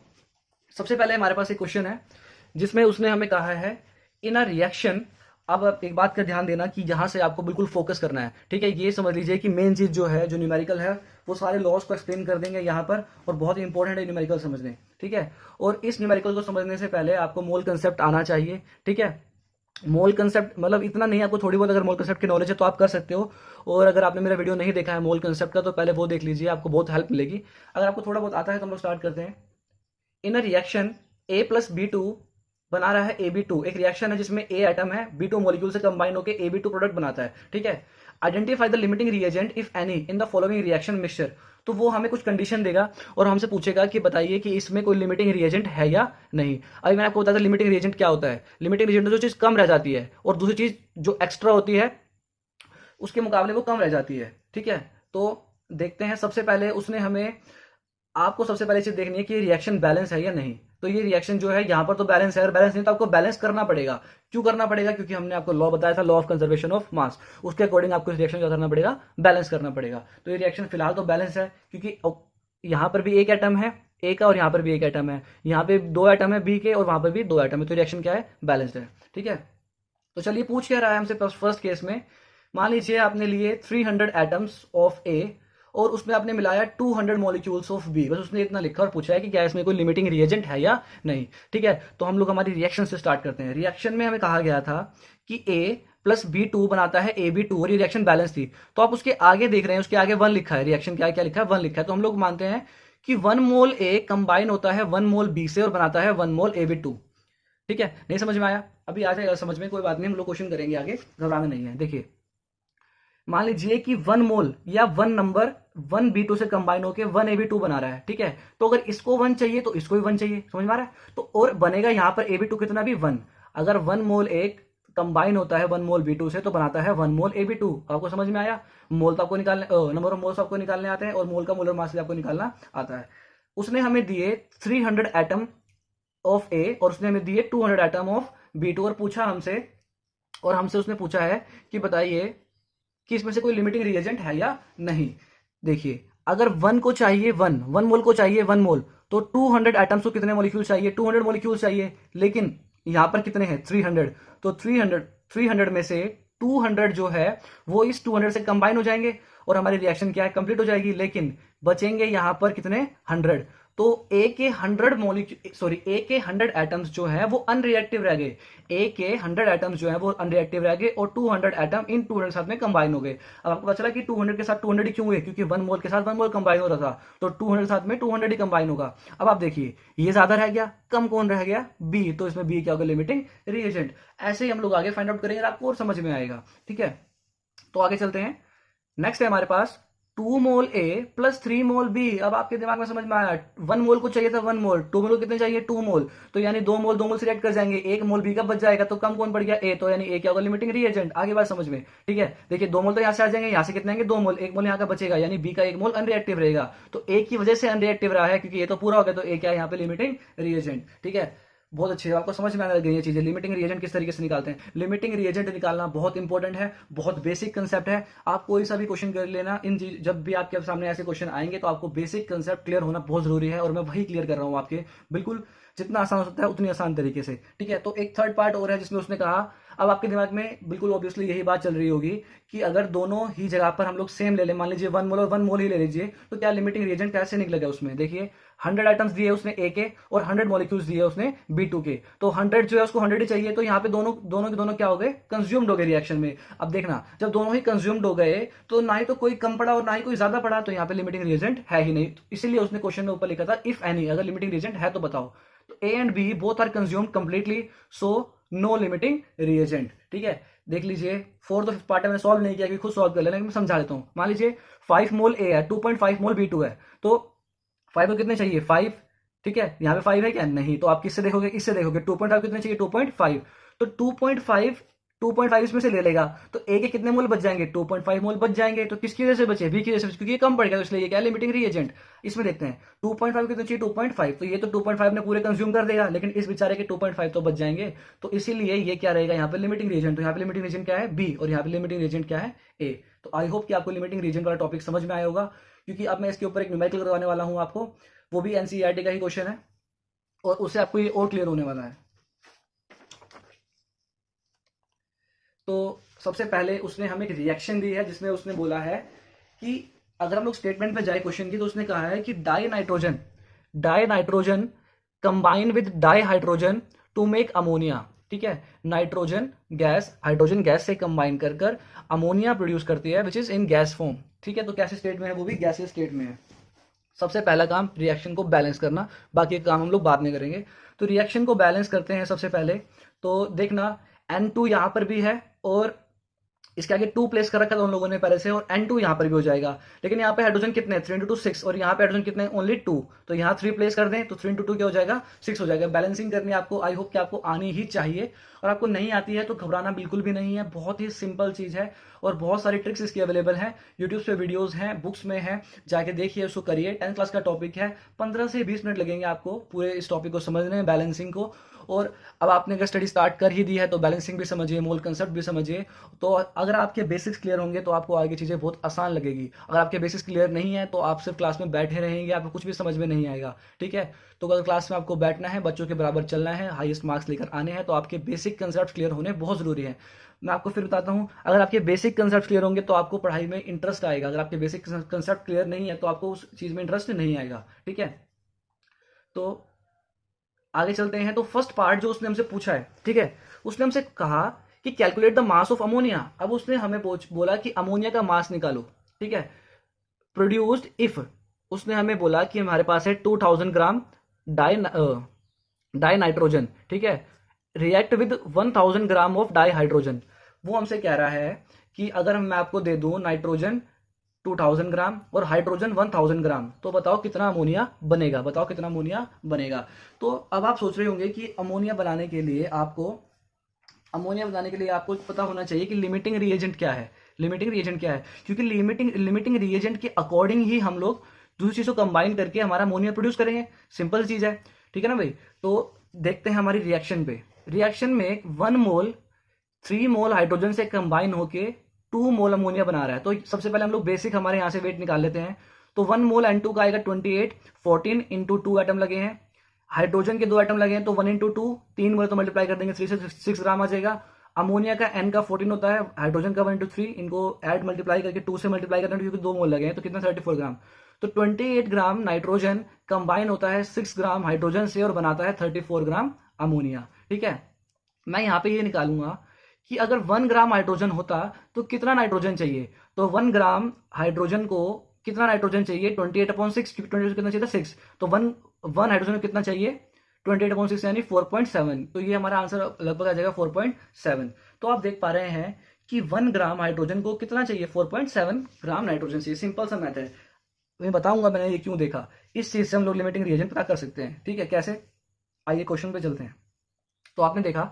S1: सबसे पहले हमारे पास एक क्वेश्चन है जिसमें उसने हमें कहा है इन अ रिएक्शन। अब आप एक बात का ध्यान देना कि यहां से आपको बिल्कुल फोकस करना है, ठीक है। ये समझ लीजिए कि मेन चीज जो है, जो न्यूमेरिकल है, वो सारे लॉस को एक्सप्लेन कर देंगे यहाँ पर, और बहुत ही इंपॉर्टेंट है न्यूमेरिकल समझने, ठीक है। और इस न्यूमेरिकल को समझने से पहले आपको मोल कंसेप्ट आना चाहिए, ठीक है। मोल कंसेप्ट मतलब इतना नहीं, आपको थोड़ी बहुत अगर मोल कंसेप्ट की नॉलेज है तो आप कर सकते हो, और अगर आपने मेरा वीडियो नहीं देखा है मोल कंसेप्ट का तो पहले वो देख लीजिए, आपको बहुत हेल्प मिलेगी। अगर आपको थोड़ा बहुत आता है तो हम लोग स्टार्ट करते हैं। इन अ रिएक्शन A+B2 बना रहा है AB2, एक रिएक्शन है जिसमें A एटम है, B2 मॉलिक्यूल से कंबाइन होकर AB2 प्रोडक्ट बनाता है, ठीक है। Identify the limiting reagent if any in the following reaction mixture, तो वो हमें कुछ कंडीशन देगा और हमसे पूछेगा कि बताइए कि इसमें कोई लिमिटिंग रिएजेंट है या नहीं। अभी मैंने आपको बताया था लिमिटिंग रिएजेंट क्या होता है। लिमिटिंग रिएजेंट जो चीज कम रह जाती है और दूसरी चीज जो एक्स्ट्रा होती है उसके मुकाबले वो कम रह जाती है, ठीक है। तो देखते हैं, सबसे पहले उसने हमें, आपको सबसे पहले चीज देखनी है कि रिएक्शन बैलेंस है या नहीं। तो ये रिएक्शन जो है यहाँ पर तो बैलेंस है, अगर बैलेंस नहीं तो आपको बैलेंस करना पड़ेगा। क्यों करना पड़ेगा, क्योंकि हमने आपको लॉ बताया था, law of conservation of mass, उसके अकॉर्डिंग आपको इस रिएक्शन क्या करना पड़ेगा, बैलेंस करना पड़ेगा। तो ये रिएक्शन फिलहाल तो बैलेंस है, क्योंकि यहाँ पर भी एक एटम है ए का और यहाँ पर भी एक एटम है, यहाँ पे 2 एटम है बी के और वहां पर भी 2 एटम है, तो रिएक्शन क्या है, बैलेंस्ड है, ठीक है। तो चलिए पूछ क्या रहा है हमसे फर्स्ट केस में। मान लीजिए आपने लिए 300 एटम्स ऑफ ए और उसमें आपने मिलाया 200 मॉलिक्यूल्स ऑफ बी, बस उसने इतना लिखा और पूछा है कि क्या इसमें कोई लिमिटिंग रिएजेंट है या नहीं। ठीक है, तो हम लोग हमारी रिएक्शन से स्टार्ट करते हैं। रिएक्शन में हमें कहा गया था कि ए प्लस बी टू बनाता है ए बी टू, और ये रिएक्शन बैलेंस थी। तो आप उसके आगे देख रहे हैं, उसके आगे वन लिखा है, रिएक्शन क्या क्या लिखा है, वन लिखा है। तो हम लोग मानते हैं कि 1 मोल ए कंबाइन होता है 1 मोल बी से और बनाता है 1 मोल ए बी टू। ठीक है, नहीं समझ में आया? अभी आ जाएगा समझ में, कोई बात नहीं, हम लोग क्वेश्चन करेंगे आगे, घबराना नहीं है। देखिए, मान लीजिए कि 1 मोल या 1 नंबर 1 B2 से कंबाइन होकर 1 AB2 बना रहा है। ठीक है, तो अगर इसको 1 चाहिए तो इसको भी 1 चाहिए, समझ में आ रहा है? तो और बनेगा यहां पर AB2 कितना भी 1। अगर 1 मोल एक कंबाइन होता है 1 मोल B2 से तो बनाता है 1 मोल AB2। आपको समझ में आया? मोल तो आपको निकालने, नंबर ऑफ मोल्स आपको निकालने आते हैं और मोल का मोलर मास भी आपको निकालना आता है। उसने हमें दिए 300 एटम ऑफ ए और उसने हमें दिए 200 एटम ऑफ B2 और पूछा हमसे, उसने पूछा है कि बताइए कि इसमें से कोई लिमिटिंग रिएजेंट है या नहीं। देखिए, अगर 1 को चाहिए 1 मोल को चाहिए 1 मोल, तो 200 एटम्स को कितने मॉलिक्यूल चाहिए? 200 मॉलिक्यूल चाहिए। लेकिन यहां पर कितने हैं? 300। तो 300 में से 200 जो है वो इस 200 से कंबाइन हो जाएंगे और हमारी रिएक्शन क्या है? कंप्लीट हो जाएगी। लेकिन बचेंगे यहां पर कितने? 100। तो ए के 100 एटम्स जो है वो अनरिएक्टिव रह गए। ए के 100 एटम्स जो है वो अनरिएक्टिव रह गए और 200 एटम इन 200 के साथ में कंबाइन हो गए। अब आपको पता चला कि 200 के साथ 200 ही क्यों हुए? क्योंकि 1 मोल के साथ 1 मोल कंबाइन हो रहा था, तो 200 के साथ में 200 ही कंबाइन होगा। अब आप देखिए, ये ज्यादा रह गया, कम कौन रह गया? बी। तो इसमें बी क्या होगा? Limiting reagent. ऐसे ही हम लोग आगे फाइंड आउट करेंगे, आपको और समझ में आएगा। ठीक है, तो आगे चलते हैं। नेक्स्ट है हमारे पास 2 मोल ए प्लस 3 मोल बी। अब आपके दिमाग में समझ में आया, 1 मोल को चाहिए था 1 मोल, 2 मोल को कितने चाहिए? 2 मोल। तो यानी 2 मोल से रिएक्ट कर जाएंगे, 1 मोल बी का बच जाएगा, तो कम कौन पड़ गया? ए। तो यानी ए क्या होगा? Limiting reagent. आगे बात समझ में? ठीक है, देखिए 2 मोल तो यहां से आ जाएंगे, यहां से कितने आएंगे? 2 मोल, 1 मोल यहां का बचेगा, यानी बी का 1 मोल अनरिएक्टिव रहेगा। तो ए की वजह से अनरिएक्टिव रहा है, क्योंकि ये तो पूरा हो गया, तो ए क्या है यहाँ पे? Limiting reagent. ठीक है, बहुत अच्छी है, आपको समझ में आने लग गई ये चीजें। लिमिटिंग रिएजेंट किस तरीके से निकालते हैं? लिमिटिंग रिएजेंट निकालना बहुत इंपॉर्टेंट है, बहुत बेसिक कंसेप्ट है। आप कोई सा भी क्वेश्चन कर लेना, जब भी आपके सामने ऐसे क्वेश्चन आएंगे तो आपको बेसिक कंसेप्ट क्लियर होना बहुत जरूरी है, और मैं वही क्लियर कर रहा हूँ आपके, बिल्कुल जितना आसान हो सकता है उतनी आसान तरीके से। ठीक है, तो एक थर्ड पार्ट और है जिसमें उसने कहा, अब आपके दिमाग में बिल्कुल ऑब्वियसली यही बात चल रही होगी कि अगर दोनों ही जगह पर हम लोग सेम ले लें, मान लीजिए 1 मोल और 1 मोल ही ले लीजिए, तो क्या लिमिटिंग रिएजेंट कैसे निकलेगा उसमें? देखिए, 100 आइटम्स दिए उसने ए के और 100 मॉलिक्यूल्स दिए उसने B2 के, तो 100 जो है उसको 100 ही चाहिए, तो यहाँ पे दोनों के दोनों क्या हो गए? कंज्यूम्ड हो गए रिएक्शन में। अब देखना, जब दोनों ही कंज्यूम्ड हो गए तो ना ही तो कोई कम पड़ा और ना ही कोई ज्यादा पड़ा, तो यहाँ पे लिमिटिंग रिएजेंट है ही नहीं। तो इसीलिए उसने क्वेश्चन में ऊपर लिखा था इफ एनी, अगर लिमिटिंग रिएजेंट है तो बताओ। तो A and B both are consumed completely, so no limiting reagent. ठीक है, देख लीजिए, फोर्थ और फिफ्थ पार्ट मैंने सॉल्व नहीं किया कि खुद सॉल्व कर लेना, मैं समझा देता हूं। मान लीजिए 5 मोल ए है, 2.5 मोल B2 है, तो 5 को कितने चाहिए? 5। ठीक है, यहां पे 5 है क्या? नहीं, तो आप किससे देखोगे? इससे देखोगे। 2.5 कितने चाहिए? 2.5। तो 2.5 इसमें से ले लेगा, तो ए के कितने मोल बच जाएंगे? 2.5 मोल बच जाएंगे। तो किसकी वजह से बचे? बी की वजह से, क्योंकि ये कम पड़ गया, तो इसलिए ये क्या है? Limiting reagent. इसमें देखते हैं 2.5 कितने चाहिए? 2.5। तो ये तो 2.5 ने पूरे कंज्यूम कर देगा, लेकिन इस बेचारे के 2.5 तो बच जाएंगे, तो इसीलिए ये क्या रहेगा यहाँ पे? Limiting reagent. तो यहाँ पे लिमिटिंग रिएजेंट क्या है? बी, और यहाँ पे लिमिटिंग रिएजेंट क्या है? ए। तो आई होप कि आपको लिमिटिंग रिएजेंट वाला टॉपिक समझ में आया होगा, क्योंकि अब मैं इसके ऊपर एक न्यूमेरिकल करवाने वाला हूं आपको, वो भी एनसीईआरटी का ही क्वेश्चन है, और उससे आपको ये और क्लियर होने वाला है। तो सबसे पहले उसने हमें एक रिएक्शन दी है, जिसमें उसने बोला है कि अगर हम लोग स्टेटमेंट पे जाए क्वेश्चन की, तो उसने कहा है कि dinitrogen combine with dihydrogen to make ammonia. ठीक है, नाइट्रोजन गैस हाइड्रोजन गैस से कंबाइन कर अमोनिया प्रोड्यूस करती है, which is in gas form. ठीक है, तो कैसे स्टेट में है? वो भी गैसीय स्टेट में है। सबसे पहला काम रिएक्शन को बैलेंस करना, बाकी काम हम लोग बाद में करेंगे। तो रिएक्शन को बैलेंस करते हैं सबसे पहले। तो देखना, N2 यहां पर भी है और इसके आगे 2 प्लेस कर रखा था उन लोगों ने पहले से, और N2 यहां पर भी हो जाएगा। लेकिन यहाँ पे हाइड्रोजन कितने हैं? 3 × 2 6, और यहाँ पे हाइड्रोजन कितने हैं? ओनली 2। तो यहाँ 3 प्लेस कर दें तो 3 × 2 क्या हो जाएगा? 6 हो जाएगा। बैलेंसिंग करनी है आपको, आई होप कि आपको आनी ही चाहिए, और आपको नहीं आती है तो घबराना बिल्कुल भी नहीं है, बहुत ही सिंपल चीज है, और बहुत सारी ट्रिक्स इसकी अवेलेबल है, यूट्यूब पे वीडियोस हैं, बुक्स में है, जाके देखिए, उसको करिए। 10th क्लास का टॉपिक है, 15 से 20 मिनट लगेंगे आपको पूरे इस टॉपिक को समझने में, बैलेंसिंग को। और अब आपने अगर स्टडी स्टार्ट कर ही दी है तो बैलेंसिंग भी समझिए, मोल कंसेप्ट भी समझिए। तो अगर आपके बेसिक्स क्लियर होंगे तो आपको आगे चीज़ें बहुत आसान लगेगी। अगर आपके बेसिक्स क्लियर नहीं है तो आप सिर्फ क्लास में बैठे रहेंगे, आपको कुछ भी समझ में नहीं आएगा। ठीक है, तो अगर क्लास में आपको बैठना है, बच्चों के बराबर चलना है, हाईएस्ट मार्क्स लेकर आने हैं, तो आपके बेसिक कंसेप्ट क्लियर होने बहुत ज़रूरी है। मैं आपको फिर बताता हूँ, अगर आपके बेसिक कंसेप्ट क्लियर होंगे तो आपको पढ़ाई में इंटरेस्ट आएगा। अगर आपके बेसिक कंसेप्ट क्लियर नहीं है तो आपको उस चीज़ में इंटरेस्ट नहीं आएगा। ठीक है, तो आगे चलते हैं। तो फर्स्ट पार्ट जो उसने हमसे पूछा है, ठीक है, उसने हमसे कहा कि calculate the mass of ammonia. अब उसने हमें बोला कि अमोनिया का मास निकालो। ठीक है, प्रोड्यूस्ड इफ, उसने हमें बोला कि हमारे पास है 2000 ग्राम डाई डाई नाइट्रोजन। ठीक है, react with 1000 gram of di hydrogen. वो हमसे कह रहा है कि अगर मैं आपको दे दूं नाइट्रोजन 2000 ग्राम और हाइड्रोजन 1000 ग्राम, तो बताओ कितना अमोनिया बनेगा, बताओ कितना अमोनिया बनेगा। तो अब आप सोच रहे होंगे कि अमोनिया बनाने के लिए आपको पता होना चाहिए कि लिमिटिंग रिएजेंट क्या है। लिमिटिंग रिएजेंट क्या है, क्योंकि लिमिटिंग रिएजेंट के अकॉर्डिंग ही हम लोग दूसरी चीज़ों को कंबाइन करके हमारा अमोनिया प्रोड्यूस करेंगे। सिंपल चीज़ है, ठीक है ना भाई। तो देखते हैं हमारी रिएक्शन पे। रिएक्शन में 1 मोल 3 मोल हाइड्रोजन से कंबाइन होके 2 मोल अमोनिया बना रहा है। तो सबसे पहले हम लोग बेसिक हमारे यहाँ से वेट निकाल लेते हैं। तो 1 मोल N2 का आएगा 28, 14 इंटू 2 एटम लगे हैं। हाइड्रोजन के 2 एटम लगे हैं तो 1 इंटू 2, 3 मोल तो मल्टीप्लाई कर देंगे 3 से 6 ग्राम आ जाएगा। अमोनिया का N का 14 होता है, हाइड्रोजन का 1 इंटू 3, इनको ऐड मल्टीप्लाई करके 2 से मल्टीप्लाई करना क्योंकि 2 मोल लगे हैं, तो कितना 34 ग्राम। तो 28 ग्राम नाइट्रोजन कंबाइन होता है 6 ग्राम हाइड्रोजन से और बनाता है 34 ग्राम अमोनिया। ठीक है, मैं यहाँ पे ये निकालूंगा कि अगर 1 ग्राम हाइड्रोजन होता तो कितना नाइट्रोजन चाहिए। तो 1 ग्राम हाइड्रोजन को कितना नाइट्रोजन चाहिए, 28/6, क्योंकि 28 कितना चाहिए था 6, तो 1 हाइड्रोजन को कितना चाहिए 28/6 यानी 4.7। तो ये हमारा आंसर लगभग आ जाएगा 4.7। तो आप देख पा रहे हैं कि 1 ग्राम हाइड्रोजन को कितना चाहिए, 4.7 ग्राम नाइट्रोजन चाहिए। सिंपल सा मैथ है, मैं बताऊंगा मैंने ये क्यों देखा। इस चीज से हम लोग लिमिटिंग रिएजेंट पता कर सकते हैं। ठीक है, कैसे, आइए क्वेश्चन पे चलते हैं। तो आपने देखा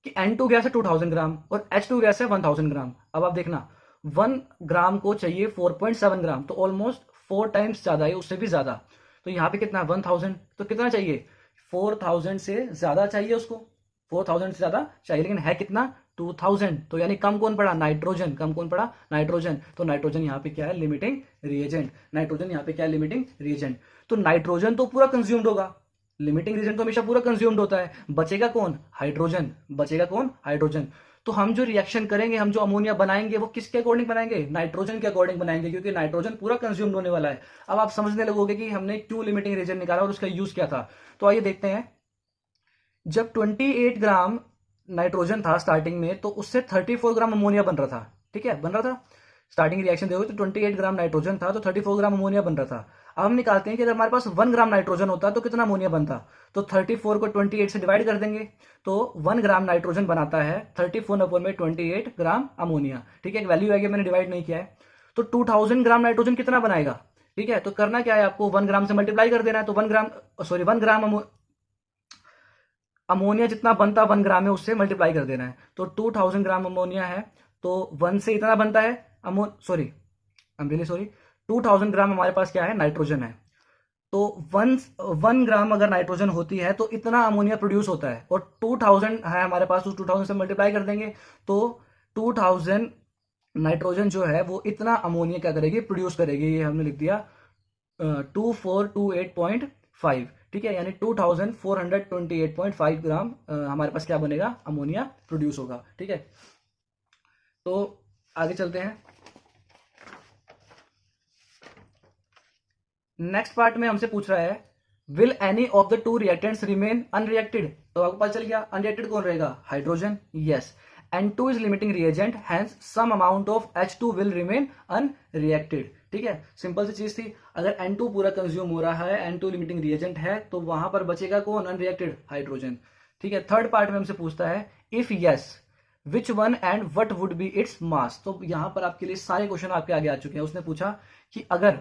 S1: कि N2 गैस है 2000 ग्राम और H2 गैस है 1000 ग्राम। अब आप देखना 1 ग्राम को चाहिए 4.7 ग्राम, तो ऑलमोस्ट 4 टाइम्स ज्यादा है, उससे भी ज्यादा। तो यहाँ पे कितना 1000, तो कितना चाहिए 4000 से ज्यादा चाहिए उसको, 4000 से ज्यादा चाहिए, लेकिन है कितना 2000। तो यानी कम कौन पड़ा, नाइट्रोजन। कम कौन पड़ा, नाइट्रोजन। तो नाइट्रोजन यहाँ पे क्या है, लिमिटिंग रिएजेंट। नाइट्रोजन यहाँ पे क्या है, लिमिटिंग रिएजेंट। तो नाइट्रोजन तो पूरा कंज्यूम्ड होगा, लिमिटिंग रीजन तो हमेशा पूरा कंज्यूम्ड होता है, बचेगा कौन, हाइड्रोजन। बचेगा कौन, हाइड्रोजन। तो हम जो रिएक्शन करेंगे, हम जो अमोनिया बनाएंगे वो किसके अकॉर्डिंग बनाएंगे, नाइट्रोजन के अकॉर्डिंग बनाएंगे, क्योंकि नाइट्रोजन पूरा कंज्यूम्ड होने वाला है। अब आप समझने लगोगे कि हमने क्यों लिमिटिंग रीजन निकाला और उसका यूज क्या था। तो आइए देखते हैं। जब 28 ग्राम नाइट्रोजन था स्टार्टिंग में, तो उससे 34 ग्राम अमोनिया बन रहा था। ठीक है, बन रहा था। स्टार्टिंग रिएक्शन देखो तो 28 ग्राम नाइट्रोजन था तो 34 ग्राम अमोनिया बन रहा था। अब हम निकालते हैं कि अगर हमारे पास 1 ग्राम नाइट्रोजन होता तो कितना अमोनिया बनता। तो 34 को 28 से डिवाइड कर देंगे, तो 1 ग्राम नाइट्रोजन बनाता है 34 में 28 ग्राम अमोनिया। ठीक है, एक वैल्यू आएगी, मैंने डिवाइड नहीं किया है। तो 2000 ग्राम नाइट्रोजन कितना बनाएगा। ठीक है, तो करना क्या है, आपको 1 ग्राम से मल्टीप्लाई कर देना है। तो 1 ग्राम अमोनिया जितना बनता 1 ग्राम है उससे मल्टीप्लाई कर देना है। तो 2000 ग्राम अमोनिया है तो 1 से इतना बनता है 2000 ग्राम हमारे पास क्या है, नाइट्रोजन है। तो 1 ग्राम अगर नाइट्रोजन होती है तो इतना अमोनिया प्रोड्यूस होता है, और 2000 है हमारे पास, तो 2000 से मल्टीप्लाई कर देंगे। तो 2000 नाइट्रोजन जो है वो इतना अमोनिया क्या करेगी, प्रोड्यूस करेगी। ये हमने लिख दिया 2428.5। ठीक है, यानी 2428.5 ग्राम हमारे पास क्या बनेगा, अमोनिया प्रोड्यूस होगा। ठीक है, तो आगे चलते हैं। नेक्स्ट पार्ट में हमसे पूछ रहा है will any of the 2 reactants remain unreacted. तो आपको पता चल गया अनरिएक्टेड कौन रहेगा, hydrogen. Yes, N2 is limiting reagent, hence some amount of H2 will remain unreacted। ठीक है, सिंपल सी चीज थी। अगर N2 पूरा कंज्यूम हो रहा है, N2 लिमिटिंग रिएजेंट है, तो वहां पर बचेगा कौन, अनरिएक्टेड, हाइड्रोजन। ठीक है, थर्ड पार्ट में हमसे पूछता है if yes which one and what would be its mass. तो यहां पर आपके लिए सारे क्वेश्चन आपके आगे आ चुके हैं। उसने पूछा कि अगर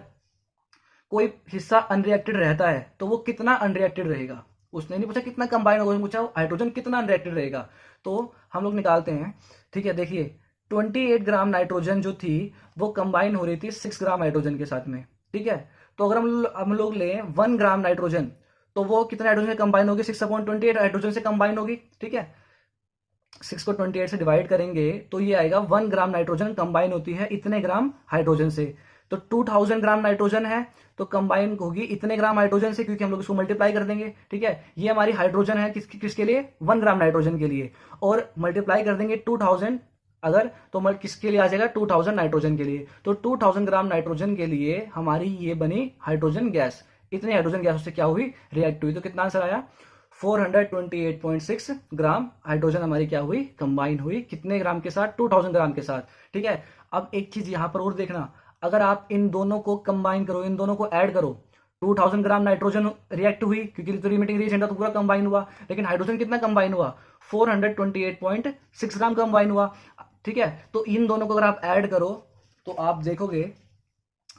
S1: कोई हिस्सा अनरिएक्टेड रहता है तो वो कितना अनरिएक्टेड रहेगा। उसने नहीं पूछा कितना कंबाइन होगा, पूछा हाइड्रोजन कितना अनरिएक्टेड रहेगा। तो हम लोग निकालते हैं। ठीक है, देखिए 28 ग्राम नाइट्रोजन जो थी वो कंबाइन हो रही थी 6 ग्राम हाइड्रोजन के साथ में। ठीक है, तो अगर हम लोग लें 1 ग्राम नाइट्रोजन, तो वो कितने हाइड्रोजन से कंबाइन होगी, 6/28 हाइड्रोजन से कंबाइन होगी। ठीक है, 6 को 28 से डिवाइड करेंगे तो ये आएगा 1 ग्राम नाइट्रोजन कंबाइन होती है इतने ग्राम हाइड्रोजन से। तो 2000 ग्राम नाइट्रोजन है तो कंबाइन होगी इतने ग्राम हाइड्रोजन से, क्योंकि हम लोग इसको मल्टीप्लाई कर देंगे। ठीक है, ये हमारी हाइड्रोजन है किसके लिए, 1 ग्राम नाइट्रोजन के लिए, और मल्टीप्लाई कर देंगे 2000 अगर, तो किसके लिए आ जाएगा, 2000 नाइट्रोजन के लिए। तो 2000 ग्राम नाइट्रोजन के लिए हमारी ये बनी हाइड्रोजन गैस। इतनी हाइड्रोजन गैस उससे क्या हुई, रिएक्ट हुई। तो कितना आंसर आया, 428.6 ग्राम हाइड्रोजन हमारी क्या हुई, कंबाइन हुई कितने ग्राम के साथ, 2000 ग्राम के साथ। ठीक है, अब एक चीज यहां पर और देखना, अगर आप इन दोनों को कंबाइन करो, इन दोनों को ऐड करो, 2000 ग्राम नाइट्रोजन रिएक्ट हुई क्योंकि तो रिमेटिंग रिएजेंट तो पूरा कंबाइन हुआ, लेकिन हाइड्रोजन कितना कंबाइन हुआ, 428.6 ग्राम कंबाइन हुआ। ठीक है, तो इन दोनों को अगर आप ऐड करो तो आप देखोगे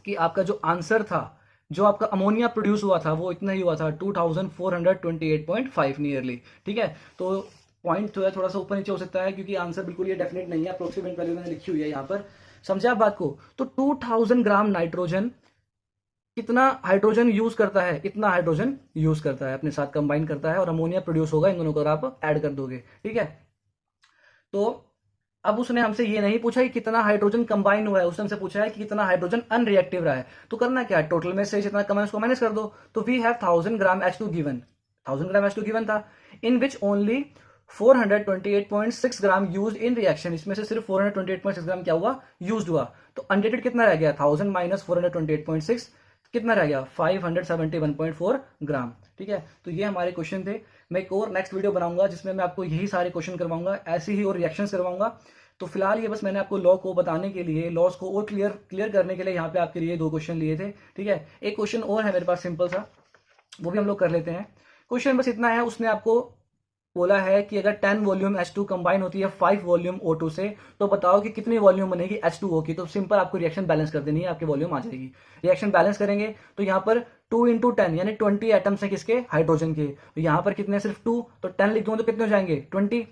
S1: कि आपका जो आंसर था, जो आपका अमोनिया प्रोड्यूस हुआ था, वो इतना ही हुआ था, 2428.5 नियरली। ठीक है, तो पॉइंट जो है थोड़ा सा ऊपर नीचे हो सकता है क्योंकि आंसर बिल्कुल ये डेफिनेट नहीं है, अप्रोक्सीमेट वैल्यू मैंने लिखी हुई है यहाँ पर। समझे आप बात को। तो 2000 ग्राम नाइट्रोजन कितना हाइड्रोजन यूज करता है, इतना हाइड्रोजन यूज करता है, अपने साथ कंबाइन करता है, और अमोनिया प्रोड्यूस होगा इन दोनों को आप ऐड कर दोगे। ठीक है, तो अब उसने हमसे ये नहीं पूछा कि कितना हाइड्रोजन कंबाइन हुआ है, उसने हमसे पूछा है कि कितना हाइड्रोजन अनरिएक्टिव रहा है। तो करना क्या है, टोटल में से जितना कम है उसको माइनस कर दो। तो we have 1000 gram H2 given, 1000 gram H2 given था, in which only 428.6 gram use in reaction. इसमें से सिर्फ 428.6 ग्राम क्या हुआ, यूज हुआ। तो अनरिएक्टेड कितना रह गया, 1000 माइनस 428.6 कितना रह गया, 571.4 ग्राम। ठीक है, तो ये हमारे क्वेश्चन थे। मैं एक और नेक्स्ट वीडियो बनाऊंगा जिसमें मैं आपको यही सारे क्वेश्चन करवाऊंगा, ऐसे ही और रिएक्शंस करवाऊंगा। तो फिलहाल ये बस मैंने आपको लॉ को बताने के लिए, लॉस को और क्लियर करने के लिए यहाँ पे आपके लिए 2 क्वेश्चन लिए थे। ठीक है, एक क्वेश्चन और है मेरे पास सिंपल सा, वो भी हम लोग कर लेते हैं। क्वेश्चन बस इतना है, उसने आपको बोला है कि अगर 10 वॉल्यूम H2 कंबाइन होती है 5 वॉल्यूम O2 से, तो बताओ कि कितनी वॉल्यूम बनेगी H2O की। तो सिंपल आपको रिएक्शन बैलेंस कर देनी है, आपकी वॉल्यूम आ जाएगी। रिएक्शन बैलेंस करेंगे तो यहाँ पर 2 × 10 यानी 20 एटम्स है किसके, हाइड्रोजन के। तो यहाँ पर कितने, सिर्फ 2, तो 10 लिख दूंगा तो कितने हो जाएंगे, 20।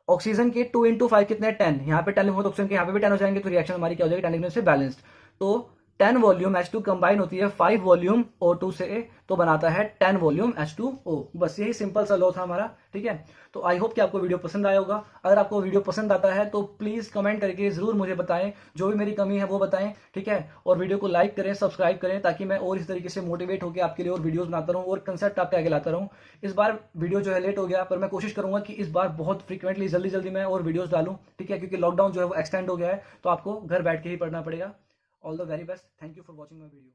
S1: ऑक्सीजन के 2 × 5 कितने, 10, यहाँ पे 10 लिखूंगा तो ऑक्सीजन के यहाँ पे भी 10 हो जाएंगे। तो रिएक्शन हमारी क्या हो जाएगी, 10 लिखने से बैलेंस्ड। तो 10 वॉल्यूम H2 कंबाइन होती है 5 वॉल्यूम O2 से, तो बनाता है 10 वॉल्यूम H2O। बस यही सिंपल सा लॉ था हमारा। ठीक है, तो आई होप कि आपको वीडियो पसंद आया होगा। अगर आपको वीडियो पसंद आता है तो प्लीज कमेंट करके जरूर मुझे बताएं, जो भी मेरी कमी है वो बताएं। ठीक है, और वीडियो को लाइक करें, सब्सक्राइब करें, ताकि मैं और इस तरीके से मोटिवेट होकर आपके लिए और वीडियोस बनाता रहूं और कंसेप्ट आपके आगे लाता रहूं। इस बार वीडियो जो है लेट हो गया, पर मैं कोशिश करूंगा कि इस बार बहुत फ्रिक्वेंटली जल्दी मैं और वीडियोस डालूं। ठीक है, क्योंकि लॉकडाउन जो है वो एक्सटेंड हो गया है, तो आपको घर बैठ के ही पढ़ना पड़ेगा। All the very best. Thank you for watching my video.